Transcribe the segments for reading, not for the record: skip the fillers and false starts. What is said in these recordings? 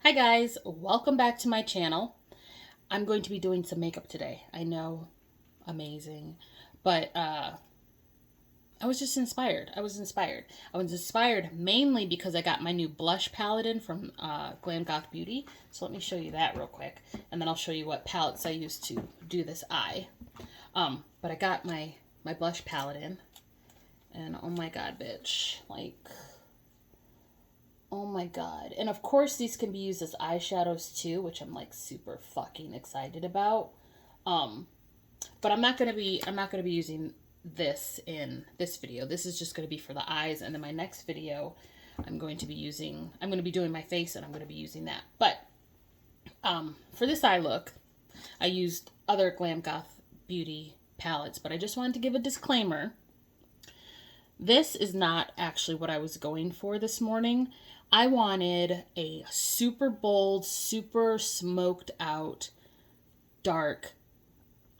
Hi guys, welcome back to my channel. I'm going to be doing some makeup today. I know, amazing, but I was just inspired. I was inspired mainly because I got my new blush palette in from Glam Goth Beauty. So let me show you that real quick, and then I'll show you what palettes I use to do this eye. But I got my blush palette in, and oh my god, bitch, like, oh my god. And of course these can be used as eyeshadows too, which I'm like super fucking excited about. But I'm not gonna be using this in this video. This is just gonna be for the eyes, and then my next video I'm gonna be doing my face, and I'm gonna be using that. But for this eye look, I used other Glam Goth Beauty palettes, but I just wanted to give a disclaimer. This is not actually what I was going for this morning. I wanted a super bold, super smoked out, dark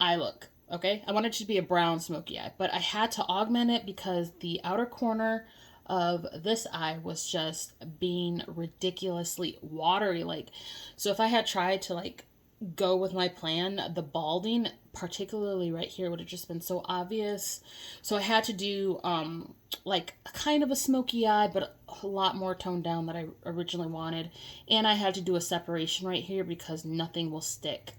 eye look. Okay? I wanted it to be a brown smoky eye, but I had to augment it because the outer corner of this eye was just being ridiculously watery. Like, so if I had tried to like go with my plan, the balding, particularly right here, would have just been so obvious. So I had to do like kind of a smoky eye, but a lot more toned down than I originally wanted. And I had to do a separation right here because nothing will stick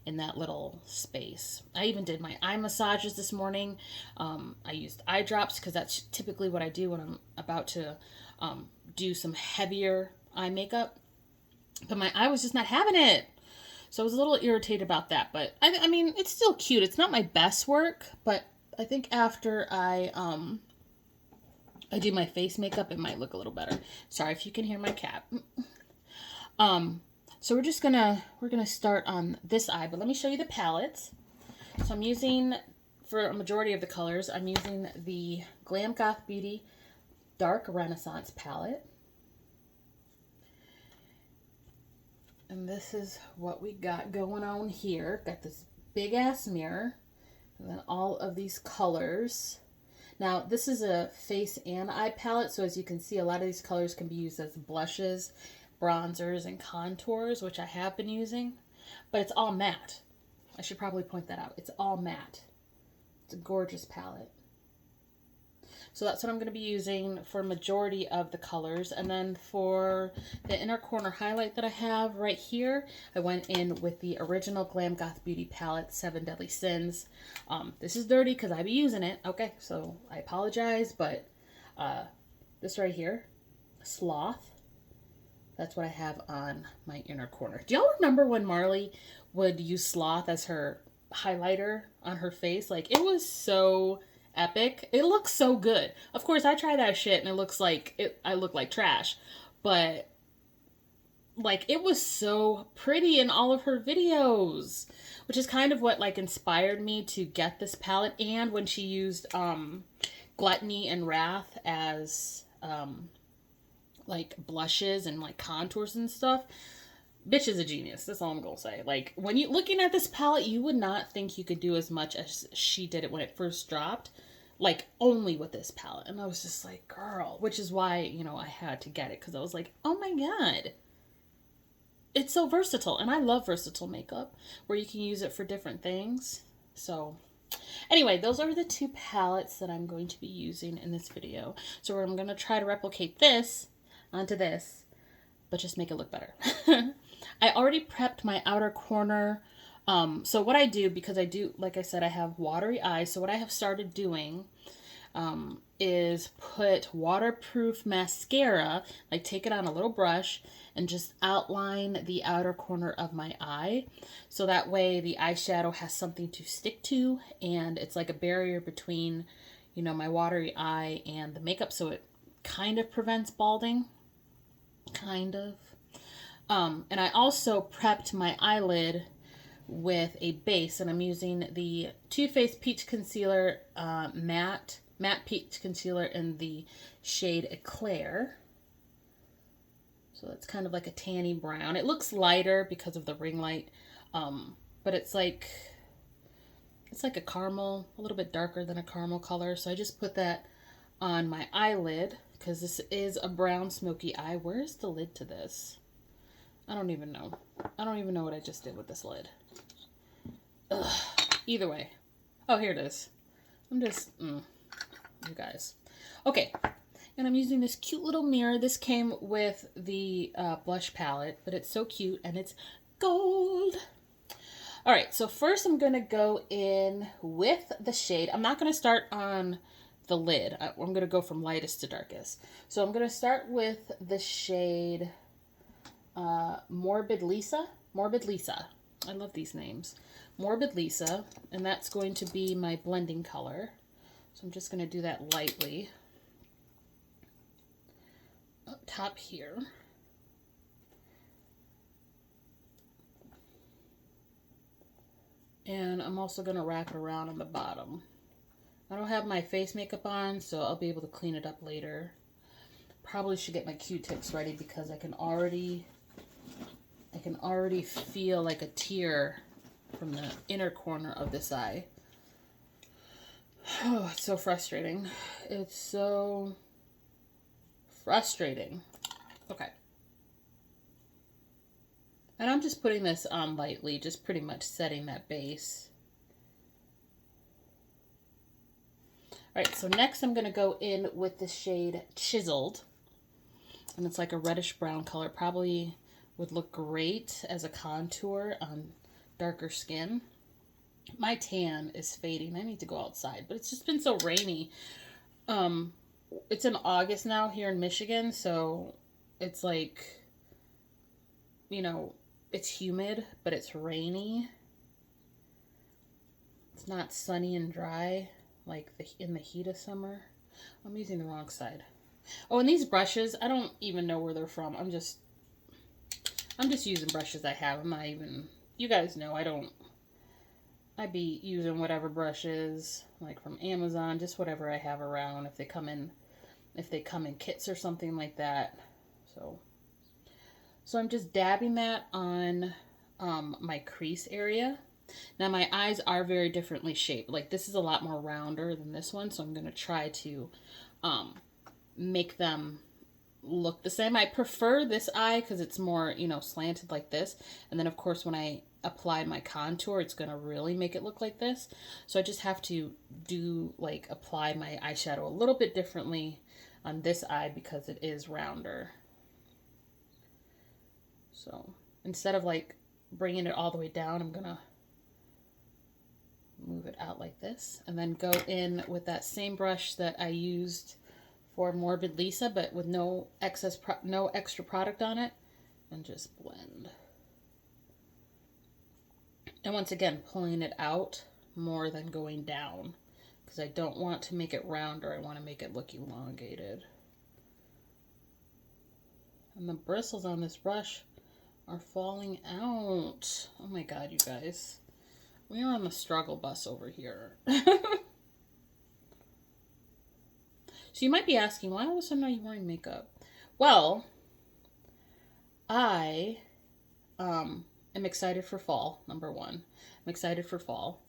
in that little space. I even did my eye massages this morning. I used eye drops because that's typically what I do when I'm about to do some heavier eye makeup. But my eye was just not having it. So I was a little irritated about that, but I mean, it's still cute. It's not my best work, but I think after I do my face makeup, it might look a little better. Sorry if you can hear my cat. So we're gonna start on this eye, but let me show you the palettes. So I'm using, for a majority of the colors, I'm using the Glam Goth Beauty Dark Renaissance palette. And this is what we got going on here. Got this big ass mirror, and then all of these colors. Now, this is a face and eye palette, so as you can see, a lot of these colors can be used as blushes, bronzers, and contours, which I have been using. But it's all matte. I should probably point that out. It's all matte. It's a gorgeous palette. So that's what I'm going to be using for majority of the colors. And then for the inner corner highlight that I have right here, I went in with the original Glam Goth Beauty palette, 7 Deadly Sins. This is dirty because I be using it. Okay, so I apologize, but this right here, Sloth, that's what I have on my inner corner. Do y'all remember when Marley would use Sloth as her highlighter on her face? Like, it was so epic. It looks so good. Of course, I try that shit and it looks like I look like trash, but like, it was so pretty in all of her videos, which is kind of what like inspired me to get this palette. And when she used Gluttony and Wrath as like blushes and like contours and stuff, bitch is a genius. That's all I'm gonna say. Like, when you looking at this palette, you would not think you could do as much as she did it when it first dropped, like only with this palette. And I was just like, girl, which is why, you know, I had to get it, because I was like, oh my god, it's so versatile. And I love versatile makeup where you can use it for different things. So anyway, those are the two palettes that I'm going to be using in this video. So I'm going to try to replicate this onto this, but just make it look better. I already prepped my outer corner. So what I do, because I do, like I said, I have watery eyes. So what I have started doing is put waterproof mascara, like take it on a little brush and just outline the outer corner of my eye. So that way the eyeshadow has something to stick to, and it's like a barrier between, you know, my watery eye and the makeup. So it kind of prevents balding. Kind of. And I also prepped my eyelid with a base, and I'm using the Too Faced Peach Concealer, matte peach concealer in the shade Eclair. So it's kind of like a tanny brown. It looks lighter because of the ring light, but it's like a caramel, a little bit darker than a caramel color. So I just put that on my eyelid because this is a brown smoky eye. Where's the lid to this? I don't even know. I don't even know what I just did with this lid. Ugh. Either way. Oh, here it is. I'm just, you guys. Okay. And I'm using this cute little mirror. This came with the blush palette, but it's so cute and it's gold. All right, so first I'm going to go in with the shade. I'm not going to start on the lid. I'm going to go from lightest to darkest. So I'm going to start with the shade Morbid Lisa. Morbid Lisa. I love these names. Morbid Lisa, and that's going to be my blending color. So I'm just going to do that lightly. Up top here. And I'm also going to wrap it around on the bottom. I don't have my face makeup on, so I'll be able to clean it up later. Probably should get my Q-tips ready because I can already feel like a tear from the inner corner of this eye. Oh, it's so frustrating. It's so frustrating. Okay. And I'm just putting this on lightly, just pretty much setting that base. Alright, so next I'm going to go in with the shade Chiseled. And it's like a reddish brown color. Probably would look great as a contour on darker skin. My tan is fading. I need to go outside, but it's just been so rainy. It's in August now here in Michigan, so it's like, you know, it's humid, but it's rainy. It's not sunny and dry like in the heat of summer. I'm using the wrong side. Oh, and these brushes, I don't even know where they're from. I'm just using brushes I have. I'm not even, you guys know I be using whatever brushes, like from Amazon, just whatever I have around, if they come in kits or something like that. So I'm just dabbing that on my crease area. Now my eyes are very differently shaped. Like this is a lot more rounder than this one, so I'm going to try to make them look the same. I prefer this eye because it's more, you know, slanted like this. And then of course when I apply my contour, it's going to really make it look like this. So I just have to apply my eyeshadow a little bit differently on this eye because it is rounder. So instead of like bringing it all the way down, I'm going to move it out like this and then go in with that same brush that I used for Morbid Lisa, but with no extra product on it, and just blend. And once again, pulling it out more than going down because I don't want to make it rounder. I want to make it look elongated. And the bristles on this brush are falling out. Oh my God, you guys. We are on the struggle bus over here. So you might be asking, why all of a sudden are you wearing makeup? Well, I am excited for fall, number one. I'm excited for fall.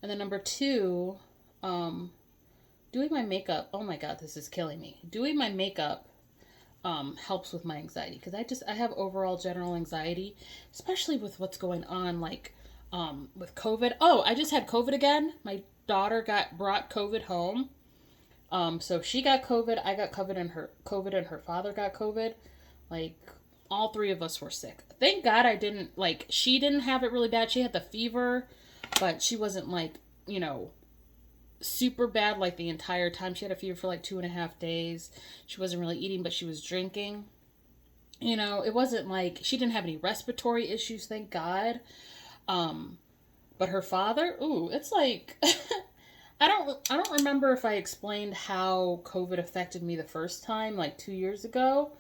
And then number two, doing my makeup, oh my God, this is killing me. Doing my makeup helps with my anxiety because I have overall general anxiety, especially with what's going on, like with COVID. Oh, I just had COVID again. My daughter brought COVID home. So she got COVID, I got COVID, and her father got COVID. Like, all three of us were sick. Thank God she didn't have it really bad. She had the fever, but she wasn't like, you know, super bad like the entire time. She had a fever for like 2.5 days. She wasn't really eating, but she was drinking. You know, it wasn't like, she didn't have any respiratory issues, thank God. But her father, ooh, it's like... I don't remember if I explained how COVID affected me the first time, like 2 years ago,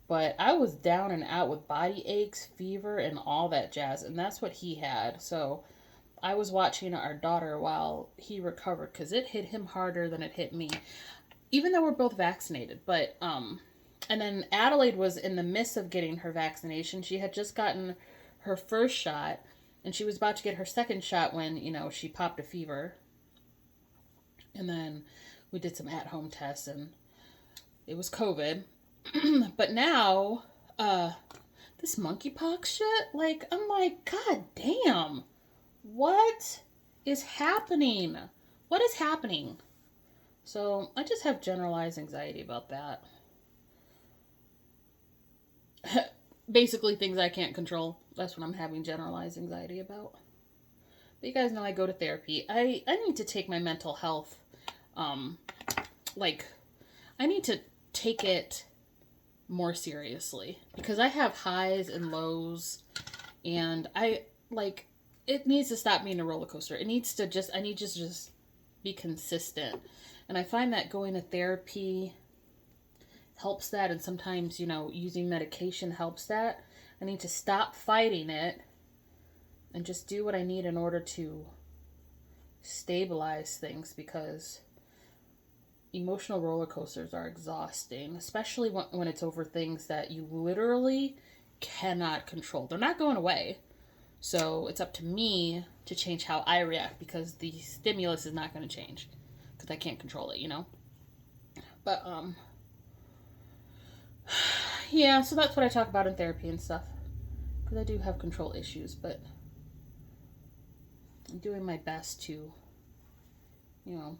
but I was down and out with body aches, fever, and all that jazz, and that's what he had. So I was watching our daughter while he recovered because it hit him harder than it hit me, even though we're both vaccinated. But and then Adelaide was in the midst of getting her vaccination. She had just gotten her first shot, and she was about to get her second shot when, you know, she popped a fever. And then we did some at-home tests, and it was COVID. But now, this monkeypox shit, like, I'm like, God damn, what is happening? What is happening? So I just have generalized anxiety about that. Basically things I can't control. That's what I'm having generalized anxiety about. But you guys know I go to therapy. I need to take my mental health, like, I need to take it more seriously. Because I have highs and lows. And it needs to stop being a roller coaster. It needs to just, I need to just be consistent. And I find that going to therapy helps that, and sometimes, you know, using medication helps that. I need to stop fighting it and just do what I need in order to stabilize things, because emotional roller coasters are exhausting, especially when it's over things that you literally cannot control. They're not going away. So it's up to me to change how I react, because the stimulus is not going to change because I can't control it, you know? But, yeah, so that's what I talk about in therapy and stuff. Because I do have control issues, but I'm doing my best to, you know,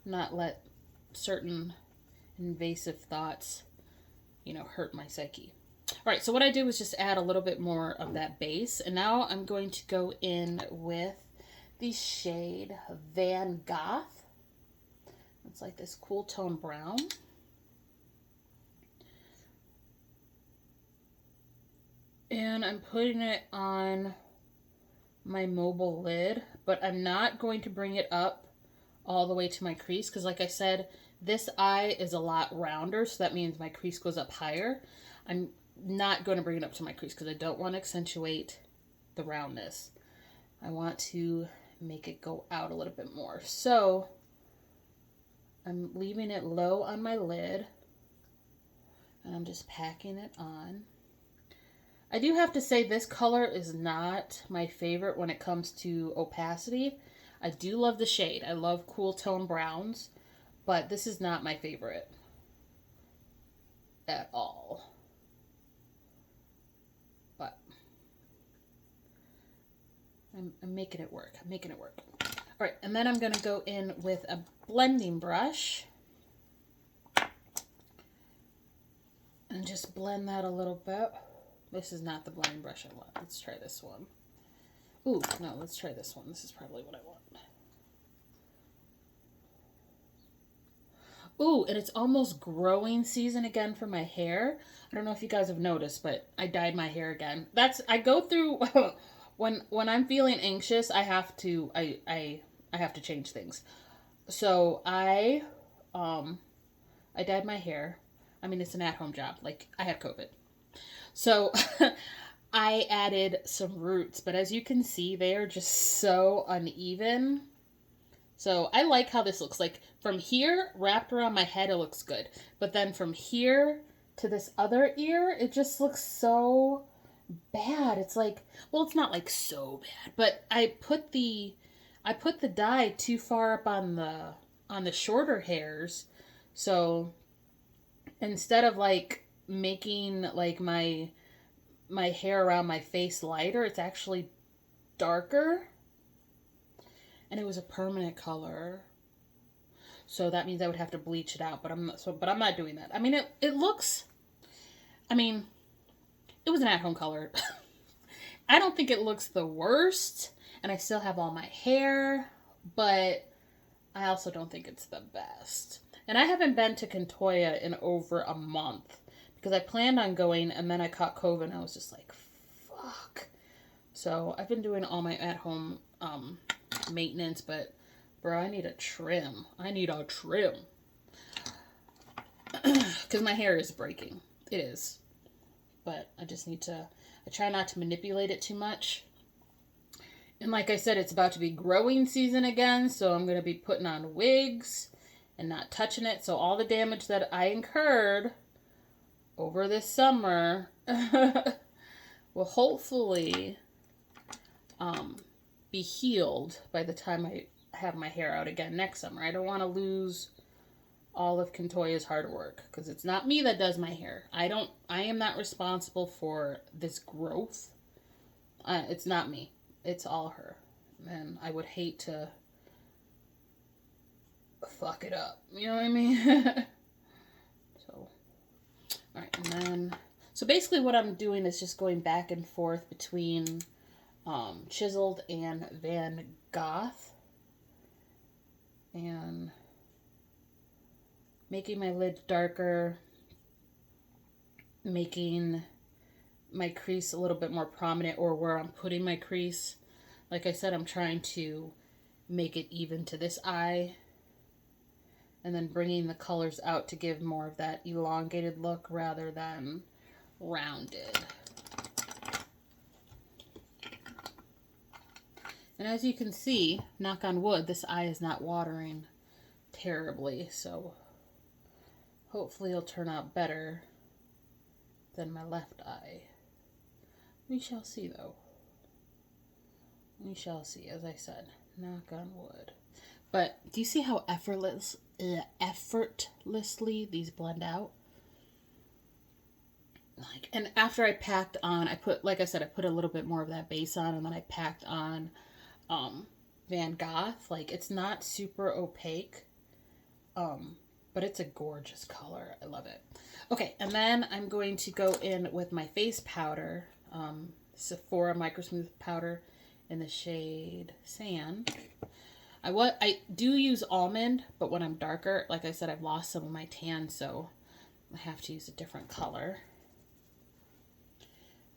not let certain invasive thoughts, you know, hurt my psyche. All right, so what I did was just add a little bit more of that base. And now I'm going to go in with the shade Van Goth. It's like this cool tone brown. And I'm putting it on my mobile lid, but I'm not going to bring it up all the way to my crease, because like I said, this eye is a lot rounder, so that means my crease goes up higher. I'm not going to bring it up to my crease because I don't want to accentuate the roundness. I want to make it go out a little bit more. So I'm leaving it low on my lid, and I'm just packing it on. I do have to say this color is not my favorite when it comes to opacity. I do love the shade. I love cool tone browns, but this is not my favorite at all. But I'm making it work. I'm making it work. All right, and then I'm going to go in with a blending brush and just blend that a little bit. This is not the blending brush I want. Let's try this one. Ooh, no, let's try this one. This is probably what I want. Ooh, and it's almost growing season again for my hair. I don't know if you guys have noticed, but I dyed my hair again. I go through when I'm feeling anxious, I have to change things. So I dyed my hair. I mean, it's an at-home job. Like, I had COVID. So I added some roots, but as you can see, they are just so uneven. So I like how this looks. Like, from here, wrapped around my head, it looks good. But then from here to this other ear, it just looks so bad. It's like, well, it's not like so bad, but I put the dye too far up on the shorter hairs. So instead of like making like my hair around my face lighter, it's actually darker, and it was a permanent color, so that means I would have to bleach it out, but I'm not doing that. I mean, it looks, I mean, it was an at-home color. I don't think it looks the worst, and I still have all my hair, but I also don't think it's the best. And I haven't been to Kentoyia in over a month, because I planned on going, and then I caught COVID, and I was just like, fuck. So I've been doing all my at-home maintenance, but, bro, I need a trim. I need a trim. Because my hair is breaking. It is. But I just need to, I try not to manipulate it too much. And like I said, it's about to be growing season again, so I'm going to be putting on wigs and not touching it. So all the damage that I incurred over this summer will hopefully be healed by the time I have my hair out again next summer. I don't want to lose all of Kentoyia's hard work, because it's not me that does my hair. I am not responsible for this growth. It's not me. It's all her. And I would hate to fuck it up. You know what I mean? So, alright, and then, so basically what I'm doing is just going back and forth between Chiseled and Van Goth. And making my lid darker, making my crease a little bit more prominent, or where I'm putting my crease. Like I said, I'm trying to make it even to this eye, and then bringing the colors out to give more of that elongated look rather than rounded. And as you can see, knock on wood, this eye is not watering terribly, so hopefully it'll turn out better than my left eye. We shall see, though. We shall see, as I said. Knock on wood. But do you see how effortlessly these blend out? And after I packed on, like I said, I put a little bit more of that base on, and then I packed on Van Goth. Like, it's not super opaque, but it's a gorgeous color. I love it. Okay, and then I'm going to go in with my face powder, Sephora Micro Smooth powder in the shade Sand. I do use almond, but when I'm darker, like I said, I've lost some of my tan, so I have to use a different color.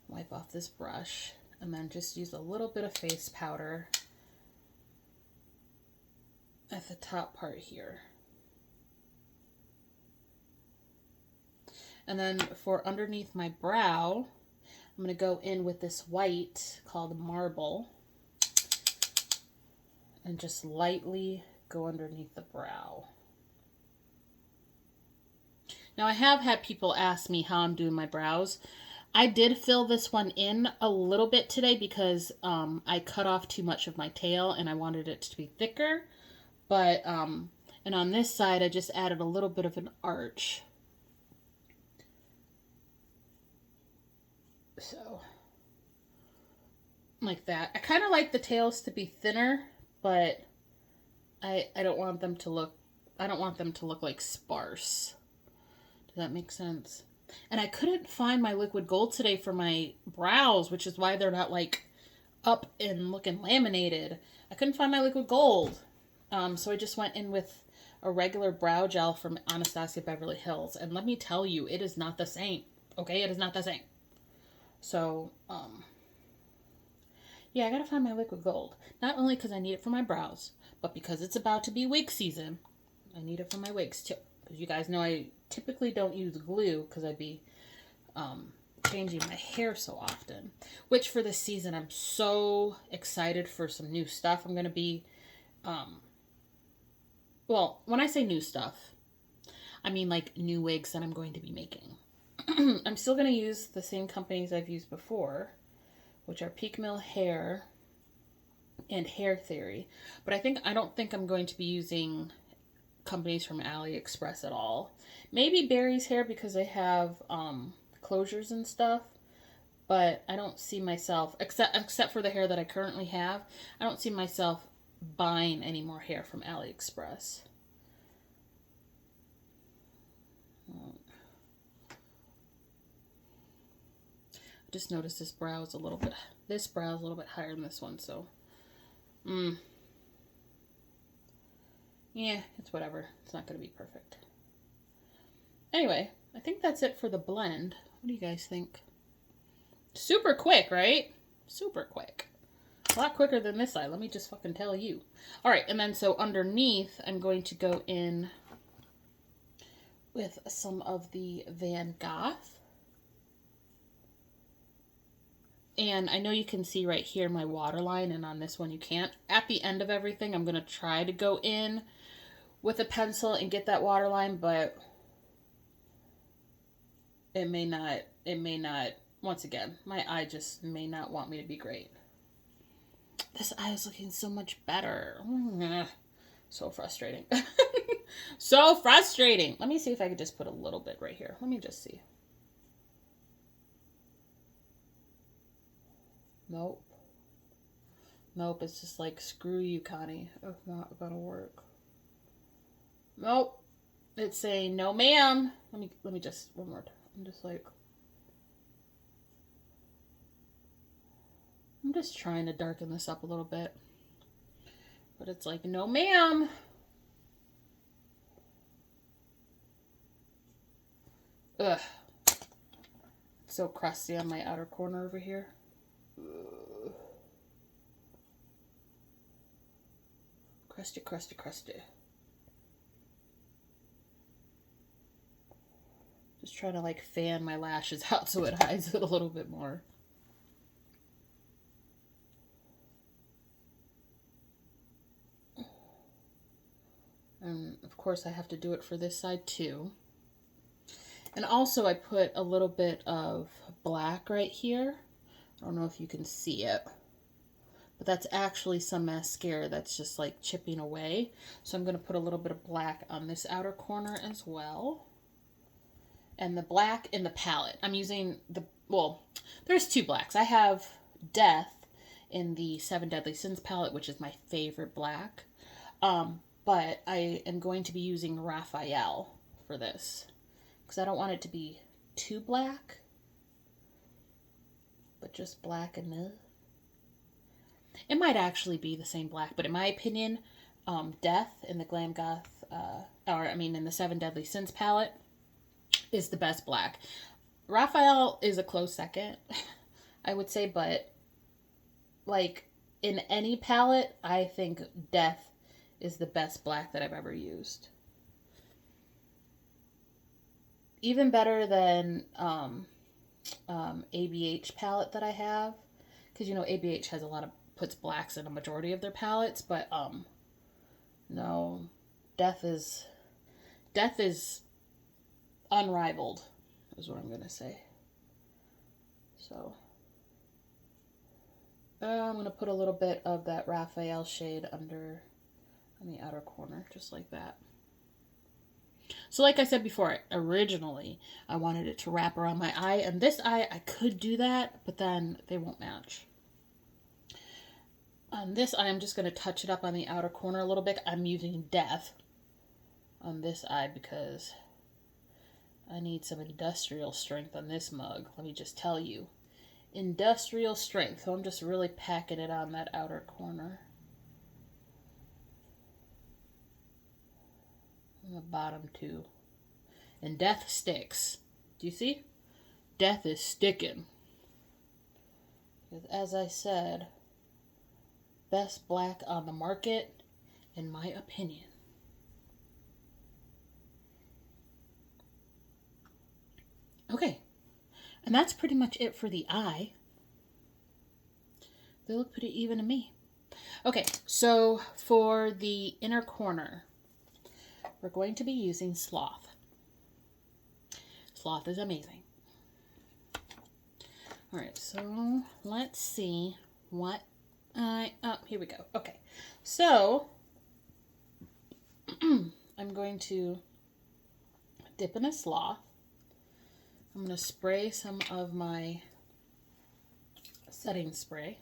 Wipe off this brush, and then just use a little bit of face powder at the top part here. And then for underneath my brow, I'm going to go in with this white called Marble and just lightly go underneath the brow. Now, I have had people ask me how I'm doing my brows. I did fill this one in a little bit today because I cut off too much of my tail and I wanted it to be thicker. But, and on this side, I just added a little bit of an arch. So, like that. I kind of like the tails to be thinner, but I don't want them to look, like sparse. Does that make sense? And I couldn't find my liquid gold today for my brows, which is why they're not like up and looking laminated. I couldn't find my liquid gold. So I just went in with a regular brow gel from Anastasia Beverly Hills. And let me tell you, it is not the same. Okay, it is not the same. So, yeah, I gotta find my liquid gold. Not only because I need it for my brows, but because it's about to be wig season. I need it for my wigs too. Because you guys know I typically don't use glue because I'd be changing my hair so often. Which for this season, I'm so excited for some new stuff. I'm going to be, well, when I say new stuff, I mean like new wigs that I'm going to be making. I'm still going to use the same companies I've used before, which are Peak Mill Hair and Hair Theory. But I don't think I'm going to be using companies from AliExpress at all. Maybe Barry's Hair because they have closures and stuff. But I don't see myself, except for the hair that I currently have, I don't see myself buying any more hair from AliExpress. Just noticed this brow is a little bit higher than this one, so yeah, it's whatever. It's not going to be perfect. Anyway, I think that's it for the blend. What do you guys think? Super quick, right? Super quick. A lot quicker than this side, let me just fucking tell you. Alright, and then so underneath, I'm going to go in with some of the Van Goth. And I know you can see right here my waterline, and on this one you can't. At the end of everything, I'm going to try to go in with a pencil and get that waterline, but it may not, once again, my eye just may not want me to be great. This eye is looking so much better. So frustrating. So frustrating. Let me see if I could just put a little bit right here. Let me just see. Nope. Nope, it's just like, screw you, Connie. It's not gonna work. Nope. It's saying, no, ma'am. Let me just, one more time. I'm just trying to darken this up a little bit. But it's like, no, ma'am. Ugh. It's so crusty on my outer corner over here. Ugh. Crusty, crusty, crusty. Just trying to like fan my lashes out so it hides it a little bit more. And of course I have to do it for this side too. And also I put a little bit of black right here. I don't know if you can see it, but that's actually some mascara that's just like chipping away. So I'm going to put a little bit of black on this outer corner as well. And the black in the palette, I'm using well, there's two blacks. I have Death in the 7 Deadly Sins palette, which is my favorite black. But I am going to be using Raphael for this because I don't want it to be too black, but just black enough. It might actually be the same black, but in my opinion, Death in the Glam Goth, in the 7 Deadly Sins palette is the best black. Raphael is a close second, I would say, but like in any palette, I think Death is the best black that I've ever used. Even better than ABH palette that I have, because you know ABH has puts blacks in a majority of their palettes, but no, Death is unrivaled, is what I'm gonna say. So I'm gonna put a little bit of that Raphael shade under on the outer corner, just like that. So like I said before, originally I wanted it to wrap around my eye, and this eye I could do that, but then they won't match. On this eye, I'm just going to touch it up on the outer corner a little bit. I'm using Death on this eye because I need some industrial strength on this mug. Let me just tell you. Industrial strength. So I'm just really packing it on that outer corner. And the bottom too. And Death sticks. Do you see? Death is sticking. Because as I said, best black on the market, in my opinion. Okay. And that's pretty much it for the eye. They look pretty even to me. Okay, so for the inner corner, we're going to be using Sloth. Sloth is amazing. Alright, so let's see what here we go. Okay, so I'm going to dip in a Sloth. I'm going to spray some of my setting spray.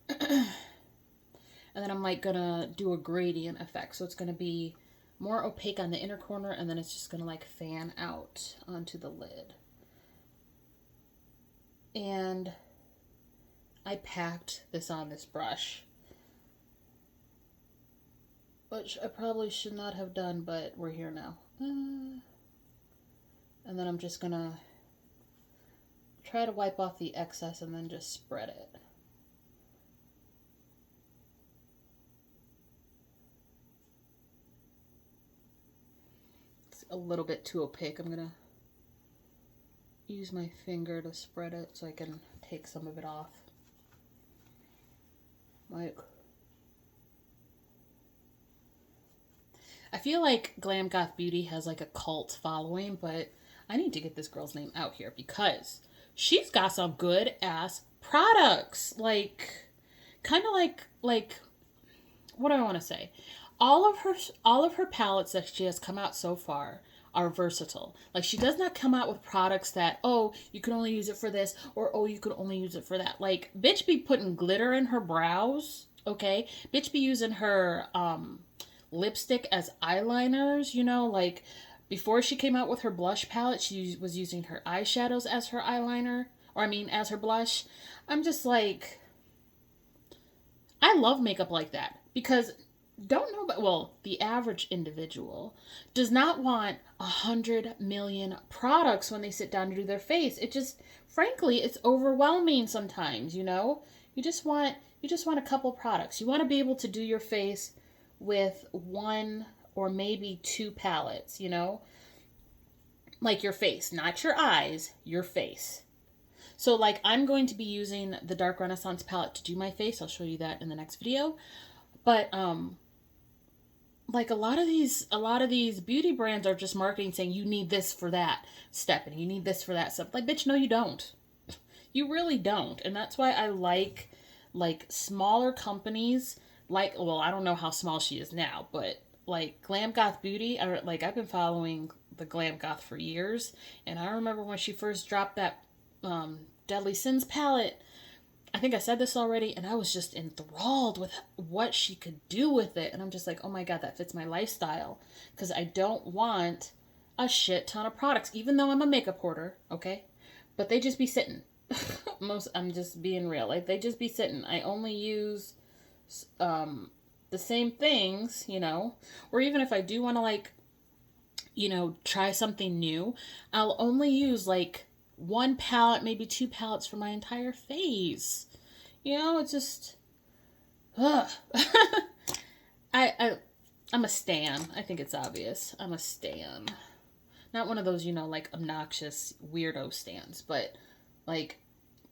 And then I'm like going to do a gradient effect. So it's going to be more opaque on the inner corner, and then it's just going to like fan out onto the lid. And I packed this on this brush, which I probably should not have done, but we're here now. And then I'm just gonna try to wipe off the excess and then just spread it. It's a little bit too opaque. I'm gonna use my finger to spread it so I can take some of it off. Like, I feel like Glam Goth Beauty has like a cult following, but I need to get this girl's name out here because she's got some good ass products. Like, kind of like, what do I want to say? all of her palettes that she has come out so far are versatile. Like, she does not come out with products that, oh, you can only use it for this, or oh, you could only use it for that. Like, bitch be putting glitter in her brows, okay? Bitch be using her lipstick as eyeliners, you know, like before she came out with her blush palette, she was using her eyeshadows as her eyeliner, or I mean as her blush. I'm just like, I love makeup like that because don't know, but well, the average individual does not want 100 million products when they sit down to do their face. It just, frankly, it's overwhelming sometimes. You know, you just want a couple products. You want to be able to do your face with one or maybe two palettes. You know, like your face, not your eyes, your face. So like I'm going to be using the Dark Renaissance palette to do my face. I'll show you that in the next video. But like a lot of these beauty brands are just marketing saying you need this for that step and you need this for that step. Like, bitch, no you don't. You really don't. And that's why I like smaller companies like, well, I don't know how small she is now, but like Glam Goth Beauty, like I've been following the Glam Goth for years, and I remember when she first dropped that Deadly Sins palette. I think I said this already, and I was just enthralled with what she could do with it. And I'm just like, oh my God, that fits my lifestyle. Because I don't want a shit ton of products, even though I'm a makeup hoarder, okay? But they just be sitting. I'm just being real. Like, they just be sitting. I only use the same things, you know? Or even if I do want to, like, you know, try something new, I'll only use, like, one palette, maybe two palettes for my entire face. You know, it's just, ugh. I'm a stan. I think it's obvious. I'm a stan. Not one of those, you know, like obnoxious weirdo stans, but like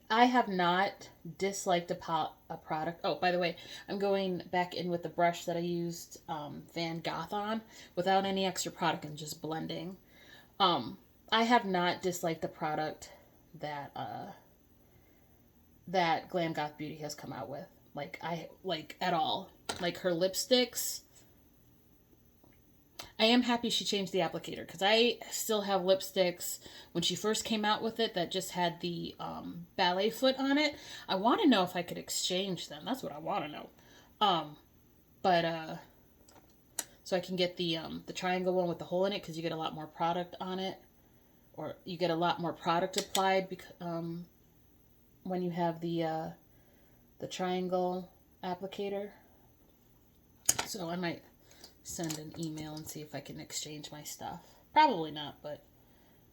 I have not disliked a product. Oh, by the way, I'm going back in with the brush that I used Van Goth on without any extra product and just blending. I have not disliked the product that that Glam Goth Beauty has come out with. Like at all. Like her lipsticks. I am happy she changed the applicator because I still have lipsticks when she first came out with it that just had the ballet foot on it. I want to know if I could exchange them. That's what I want to know. So I can get the triangle one with the hole in it because you get a lot more product on it. Or you get a lot more product applied when you have the triangle applicator. So I might send an email and see if I can exchange my stuff. Probably not, but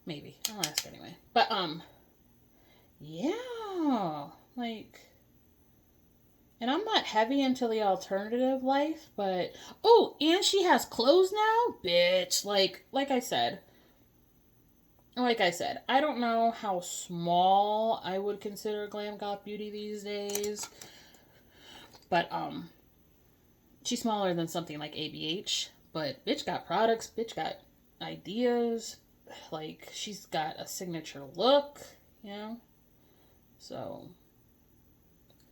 maybe. I'll ask anyway. But yeah, like, and I'm not heavy into the alternative life, but oh, and she has clothes now, bitch. Like I said, I don't know how small I would consider Glam Goth Beauty these days. But, she's smaller than something like ABH. But bitch got products, bitch got ideas. Like, she's got a signature look, you know? So,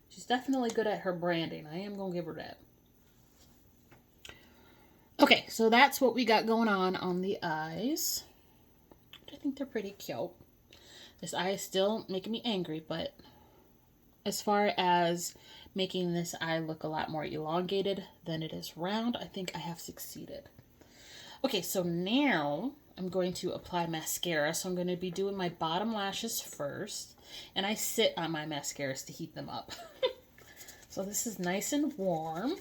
she's definitely good at her branding. I am gonna give her that. Okay, so that's what we got going on the eyes. I think they're pretty cute. This eye is still making me angry, but as far as making this eye look a lot more elongated than it is round, I think I have succeeded. Okay, so now I'm going to apply mascara. So I'm going to be doing my bottom lashes first, and I sit on my mascaras to heat them up. So this is nice and warm.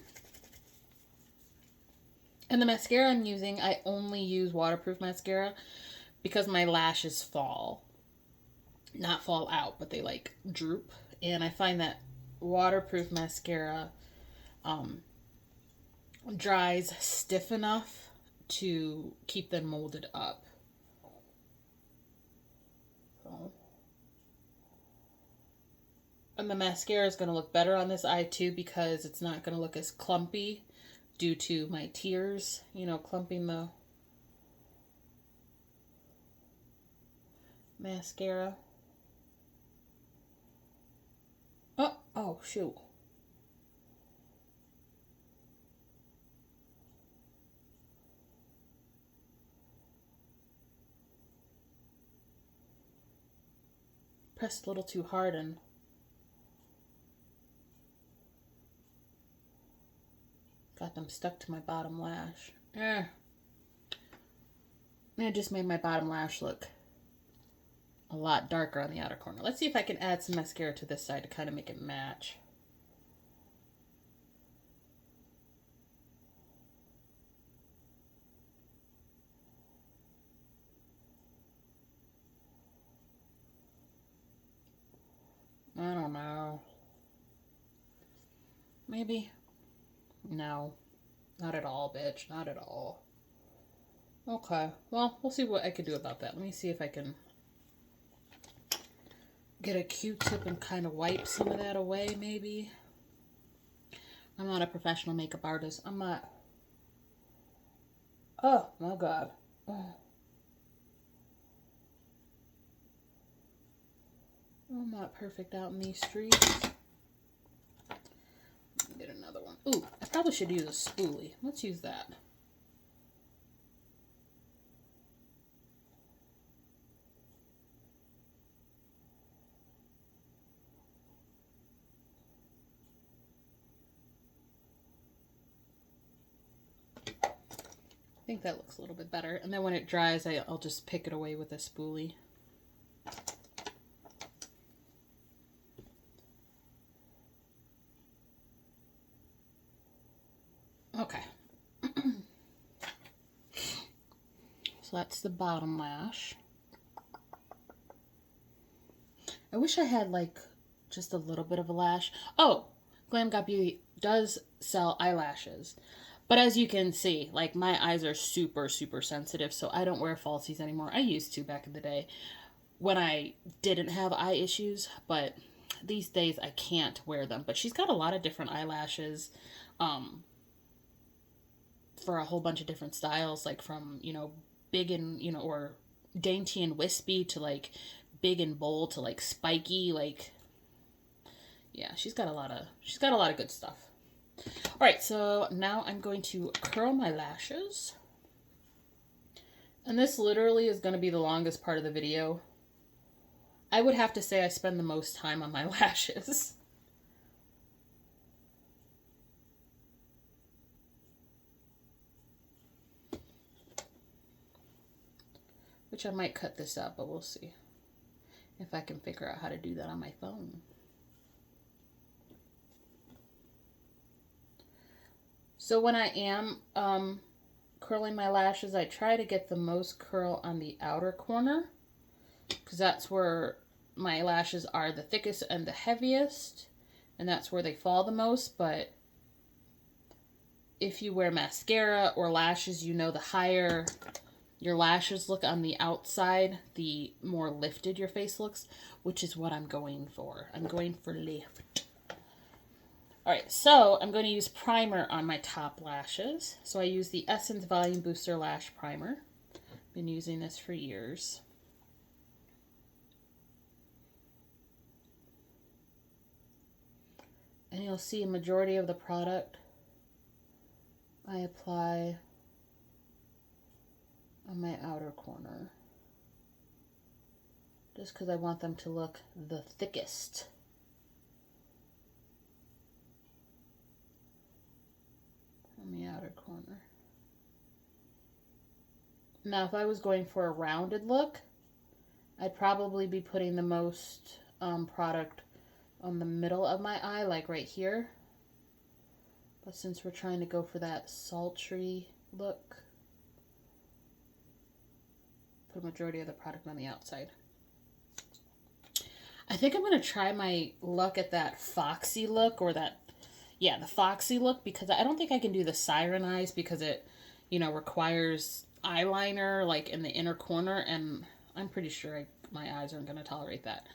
And the mascara I'm using, I only use waterproof mascara because my lashes fall. Not fall out, but they like droop. And I find that waterproof mascara dries stiff enough to keep them molded up. So. And the mascara is going to look better on this eye too because it's not going to look as clumpy due to my tears, you know, clumping the mascara. Oh, shoot. pressed a little too hard and got them stuck to my bottom lash. It just made my bottom lash look a lot darker on the outer corner. Let's see if I can add some mascara to this side to kind of make it match. I don't know. Maybe? No. Not at all, bitch. Not at all. Okay. Well, we'll see what I can do about that. Let me see if I can get a Q-tip and kind of wipe some of that away, maybe. I'm not a professional makeup artist. I'm not. Oh, my God. Oh. I'm not perfect out in these streets. Get another one. Ooh, I probably should use a spoolie. Let's use that. I think that looks a little bit better. And then when it dries, I'll just pick it away with a spoolie. Okay. So that's the bottom lash. I wish I had like just a little bit of a lash. Oh, Glam Goth Beauty does sell eyelashes. But as you can see, like my eyes are super, super sensitive, so I don't wear falsies anymore. I used to back in the day when I didn't have eye issues, but these days I can't wear them. But she's got a lot of different eyelashes. For a whole bunch of different styles, like from, you know, big and, you know, or dainty and wispy to like big and bold to like spiky, like, yeah, she's got a lot of good stuff. All right, so now I'm going to curl my lashes. And this literally is going to be the longest part of the video. I would have to say I spend the most time on my lashes. Which I might cut this out, but we'll see if I can figure out how to do that on my phone. So when I am curling my lashes, I try to get the most curl on the outer corner, because that's where my lashes are the thickest and the heaviest, and that's where they fall the most. But if you wear mascara or lashes, you know the higher your lashes look on the outside, the more lifted your face looks, which is what I'm going for. I'm going for lift. All right, so I'm going to use primer on my top lashes. So I use the Essence Volume Booster Lash Primer. Been using this for years. And you'll see a majority of the product I apply on my outer corner, just because I want them to look the thickest. On the outer corner. Now, if I was going for a rounded look, I'd probably be putting the most product on the middle of my eye, like right here. But since we're trying to go for that sultry look, put a majority of the product on the outside. I think I'm going to try my luck at that foxy look, or that, yeah, the foxy look, because I don't think I can do the siren eyes because it, you know, requires eyeliner like in the inner corner, and I'm pretty sure my eyes aren't going to tolerate that.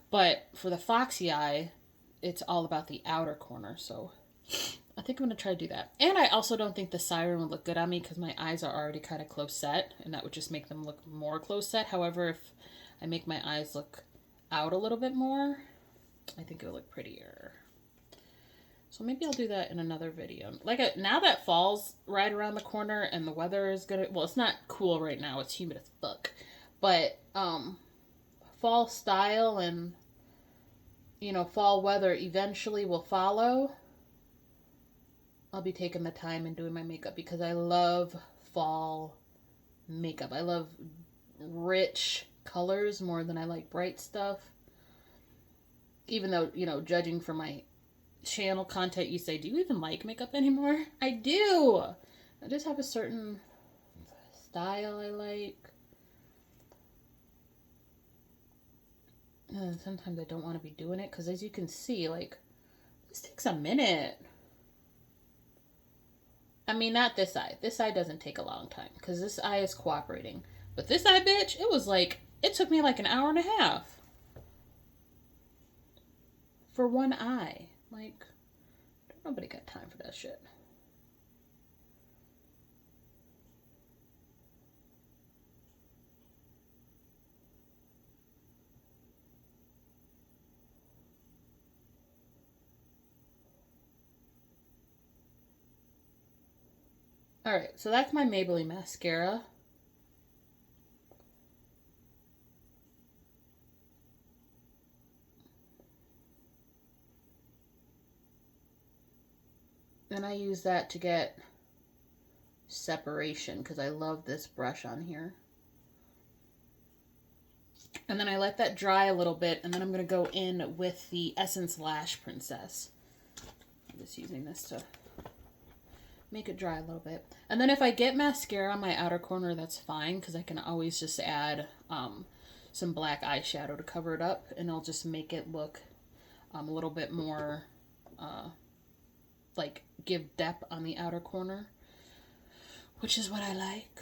But for the foxy eye, it's all about the outer corner, so I think I'm going to try to do that. And I also don't think the siren would look good on me because my eyes are already kind of close set, and that would just make them look more close set. However, if I make my eyes look out a little bit more, I think it would look prettier. So maybe I'll do that in another video. Like, now that fall's right around the corner and the weather is gonna, well, it's not cool right now, it's humid as fuck. But fall style and, you know, fall weather eventually will follow, I'll be taking the time and doing my makeup because I love fall makeup. I love rich colors more than I like bright stuff. Even though, you know, judging from my channel content, you say, do you even like makeup anymore? I do. I just have a certain style I like. And sometimes I don't want to be doing it because, as you can see, like, this takes a minute. I mean, not this eye. This eye doesn't take a long time because this eye is cooperating. But this eye, bitch, it was like, it took me like an hour and a half for one eye. Like, nobody got time for that shit. Alright, so that's my Maybelline mascara. And I use that to get separation because I love this brush on here. And then I let that dry a little bit, and then I'm going to go in with the Essence Lash Princess. I'm just using this to make it dry a little bit. And then if I get mascara on my outer corner, that's fine because I can always just add some black eyeshadow to cover it up, and it'll just make it look a little bit more like give depth on the outer corner, which is what I like.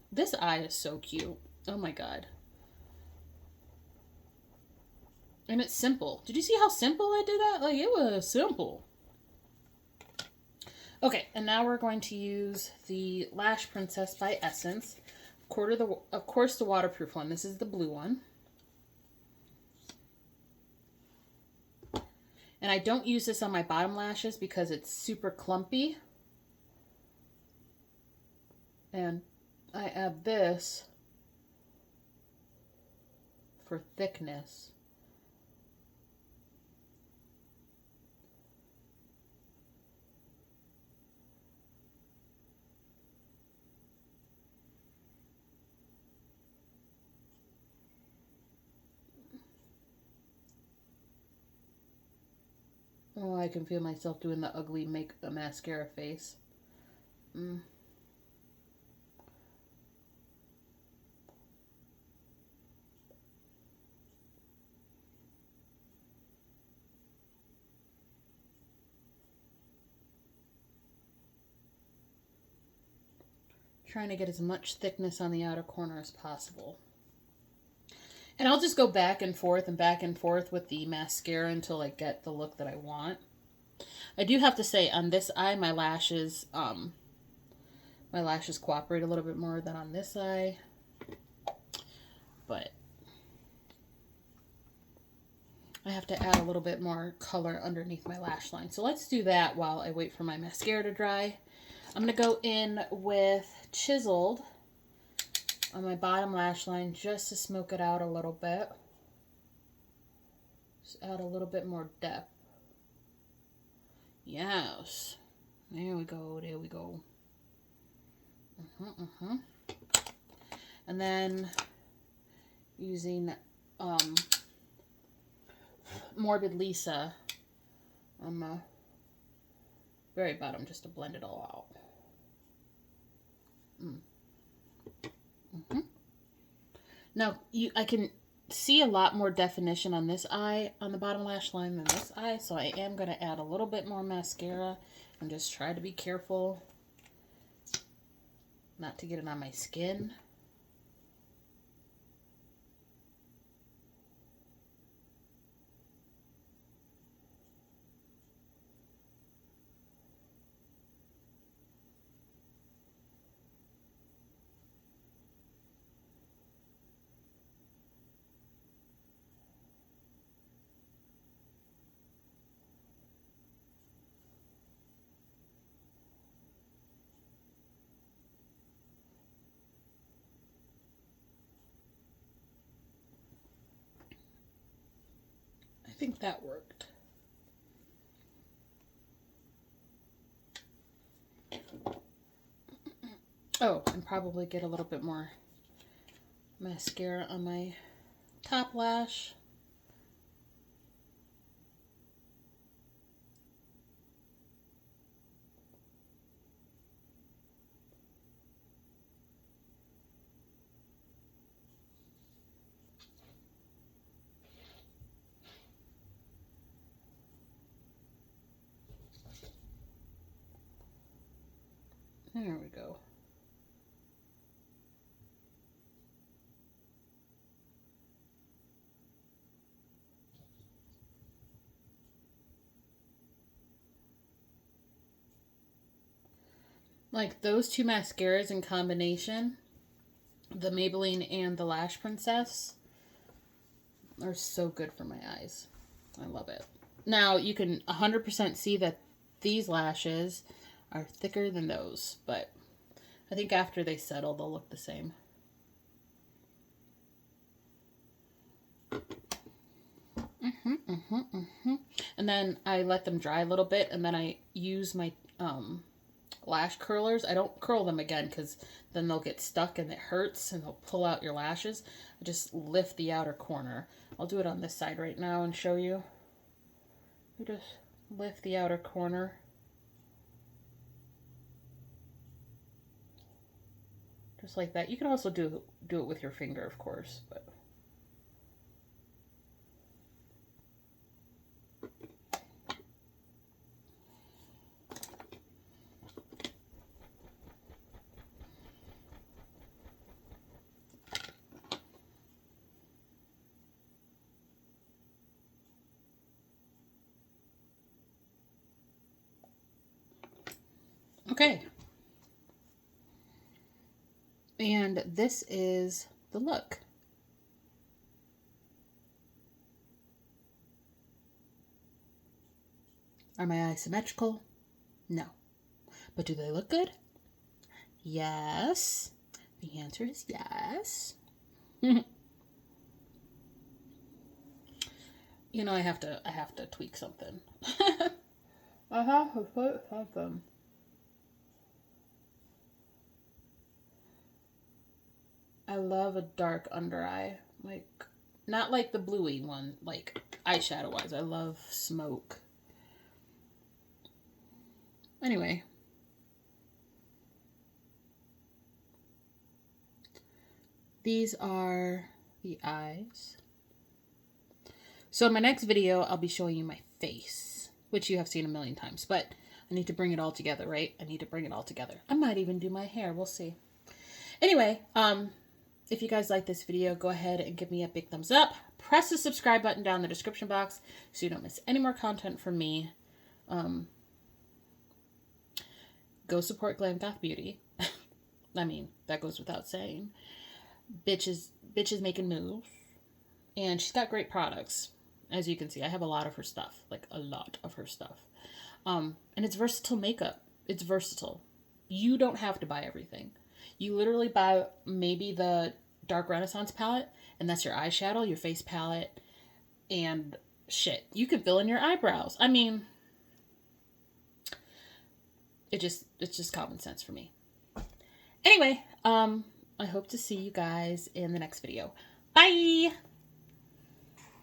This eye is so cute. Oh my god. And it's simple. Did you see how simple I did that? Like, it was simple. Okay, and now we're going to use the Lash Princess by Essence. Of course, the waterproof one. This is the blue one. And I don't use this on my bottom lashes because it's super clumpy. And I add this for thickness. Oh, I can feel myself doing the ugly mascara face. Trying to get as much thickness on the outer corner as possible. And I'll just go back and forth with the mascara until I get the look that I want. I do have to say, on this eye, my lashes cooperate a little bit more than on this eye. But I have to add a little bit more color underneath my lash line. So let's do that while I wait for my mascara to dry. I'm going to go in with Chiseled on my bottom lash line just to smoke it out a little bit. Just add a little bit more depth. Yes. There we go. There we go. And then using Morbid Lisa on the very bottom just to blend it all out. Now, I can see a lot more definition on this eye, on the bottom lash line than this eye, so I am going to add a little bit more mascara and just try to be careful not to get it on my skin. think that worked. Oh, and probably get a little bit more mascara on my top lash. There we go. Like those two mascaras in combination, the Maybelline and the Lash Princess, are so good for my eyes. I love it. Now you can 100% see that these lashes are thicker than those, but I think after they settle, they'll look the same. And then I let them dry a little bit, and then I use my lash curlers. I don't curl them again because then they'll get stuck and it hurts and they'll pull out your lashes. I just lift the outer corner. I'll do it on this side right now and show you. You just lift the outer corner. Just like that. You can also do it with your finger, of course, but okay. And this is the look. Are my eyes symmetrical? No. But do they look good? Yes. The answer is yes. You know, I have to tweak something. I have to tweak something. I love a dark under eye. Like, not like the bluey one, like eyeshadow wise. I love smoke. Anyway. These are the eyes. So in my next video, I'll be showing you my face, which you have seen a million times, but I need to bring it all together, right? I need to bring it all together. I might even do my hair. We'll see. Anyway, if you guys like this video, go ahead and give me a big thumbs up. Press the subscribe button down in the description box so you don't miss any more content from me. Go support Glam Goth Beauty. I mean, that goes without saying. Bitch is making moves. And she's got great products. As you can see, I have a lot of her stuff. Like, a lot of her stuff. And it's versatile makeup. It's versatile. You don't have to buy everything. You literally buy maybe the Dark Renaissance palette, and that's your eyeshadow, your face palette, and shit. You can fill in your eyebrows. I mean, it's just common sense for me. Anyway, I hope to see you guys in the next video. Bye!